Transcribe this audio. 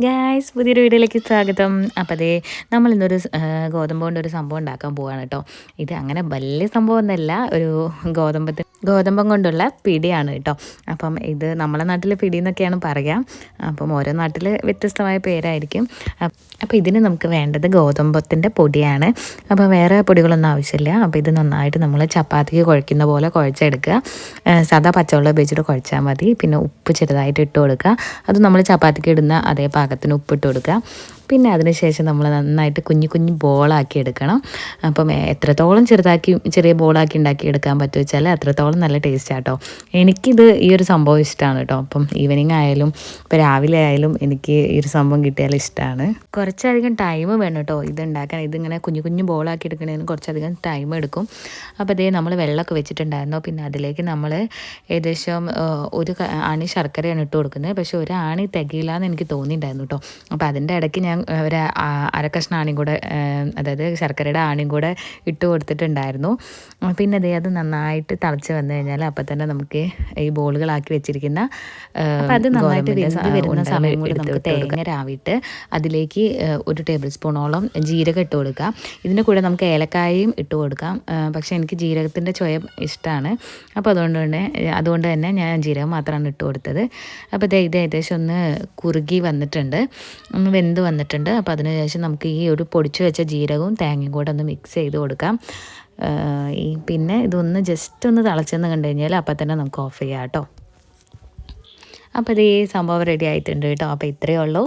Guys പുതിയൊരു വീഡിയോയിലേക്ക് സ്വാഗതം. അപ്പോൾ അതേ നമ്മളിന്നൊരു ഗോതമ്പ് കൊണ്ടൊരു സംഭവം ഉണ്ടാക്കാൻ പോവുകയാണ് കേട്ടോ. ഇത് അങ്ങനെ വലിയ സംഭവമൊന്നുമല്ല, ഒരു ഗോതമ്പം കൊണ്ടുള്ള പിടിയാണ് കേട്ടോ. അപ്പം ഇത് നമ്മളെ നാട്ടിൽ പിടി എന്നൊക്കെയാണ് പറയുക. അപ്പം ഓരോ നാട്ടിൽ വ്യത്യസ്തമായ പേരായിരിക്കും. അപ്പോൾ ഇതിന് നമുക്ക് വേണ്ടത് ഗോതമ്പത്തിൻ്റെ പൊടിയാണ്. അപ്പോൾ വേറെ പൊടികളൊന്നും ആവശ്യമില്ല. അപ്പോൾ ഇത് നന്നായിട്ട് നമ്മൾ ചപ്പാത്തിക്ക് കുഴയ്ക്കുന്ന പോലെ കുഴച്ചെടുക്കുക. സാധാ പച്ചവെള്ളം ഉപയോഗിച്ചിട്ട് കുഴച്ചാൽ മതി. പിന്നെ ഉപ്പ് ചെറുതായിട്ട് ഇട്ട് കൊടുക്കുക. അത് നമ്മൾ ചപ്പാത്തിക്ക് ഇടുന്ന അതേ പാകത്തിന് ഉപ്പിട്ട് കൊടുക്കുക. പിന്നെ അതിനുശേഷം നമ്മൾ നന്നായിട്ട് കുഞ്ഞു കുഞ്ഞു ബോളാക്കി എടുക്കണം. അപ്പം എത്രത്തോളം ചെറിയ ബോളാക്കി ഉണ്ടാക്കി എടുക്കാൻ പറ്റുമോ വെച്ചാൽ അത്രത്തോളം നല്ല ടേസ്റ്റ് ആട്ടോ. എനിക്കിത് ഈ ഒരു സംഭവം ഇഷ്ടമാണ് കേട്ടോ. അപ്പം ഈവനിങ് ആയാലും ഇപ്പോൾ രാവിലെ ആയാലും എനിക്ക് ഈ ഒരു സംഭവം കിട്ടിയാൽ ഇഷ്ടമാണ്. കുറച്ചധികം ടൈം വേണം കേട്ടോ ഇത് ഉണ്ടാക്കാൻ. ഇതിങ്ങനെ കുഞ്ഞു കുഞ്ഞു ബോളാക്കി എടുക്കണതിന് കുറച്ചധികം ടൈം എടുക്കും. അപ്പോൾ അതേ നമ്മൾ വെള്ളമൊക്കെ വെച്ചിട്ടുണ്ടായിരുന്നു. പിന്നെ അതിലേക്ക് നമ്മൾ ഏകദേശം ഒരു ആണി ശർക്കരയാണ് ഇട്ട് കൊടുക്കുന്നത്. പക്ഷേ ഒരു ആണി തികയില്ല എന്ന് എനിക്ക് തോന്നിയിട്ടുണ്ടായിരുന്നു കേട്ടോ. അപ്പോൾ അതിൻ്റെ ഇടയ്ക്ക് ഞാൻ ഒരു അരക്കഷ്ണം ആണിയും കൂടെ, അതായത് ശർക്കരയുടെ ആണിയും കൂടെ ഇട്ട് കൊടുത്തിട്ടുണ്ടായിരുന്നു. പിന്നെ അത് നന്നായിട്ട് തിളച്ച് വന്നു കഴിഞ്ഞാൽ അപ്പം തന്നെ നമുക്ക് ഈ ബോളുകളാക്കി വെച്ചിരിക്കുന്ന അത് നന്നായിട്ട് വരുന്ന സമയം കൂടി നമുക്ക് തേങ്ങ രാവിട്ട് അതിലേക്ക് ഒരു ടേബിൾ സ്പൂണോളം ജീരകം ഇട്ട് കൊടുക്കുക. ഇതിൻ്റെ കൂടെ നമുക്ക് ഏലക്കായയും ഇട്ട് കൊടുക്കാം. പക്ഷേ എനിക്ക് ജീരകത്തിൻ്റെ ചുവ ഇഷ്ടമാണ്. അപ്പോൾ അതുകൊണ്ട് തന്നെ ഞാൻ ജീരകം മാത്രമാണ് ഇട്ട് കൊടുത്തത്. അപ്പോൾ ഇത് ഏകദേശം ഒന്ന് കുറുകി വന്നിട്ടുണ്ട്, ഒന്ന് വെന്ത് വന്നിട്ടുണ്ട്. അപ്പോൾ അതിനുശേഷം നമുക്ക് ഈ ഒരു പൊടിച്ചു വെച്ച ജീരകവും തേങ്ങയും കൂടെ ഒന്ന് മിക്സ് ചെയ്ത് കൊടുക്കാം. പിന്നെ ഇതൊന്ന് ജസ്റ്റ് ഒന്ന് തിളച്ചെന്ന് കണ്ടു കഴിഞ്ഞാൽ അപ്പം തന്നെ നമുക്ക് ഓഫ് ചെയ്യാം കേട്ടോ. അപ്പോൾ ഈ സംഭവം റെഡി ആയിട്ടുണ്ട് കേട്ടോ. അപ്പോൾ ഇത്രയേ ഉള്ളൂ.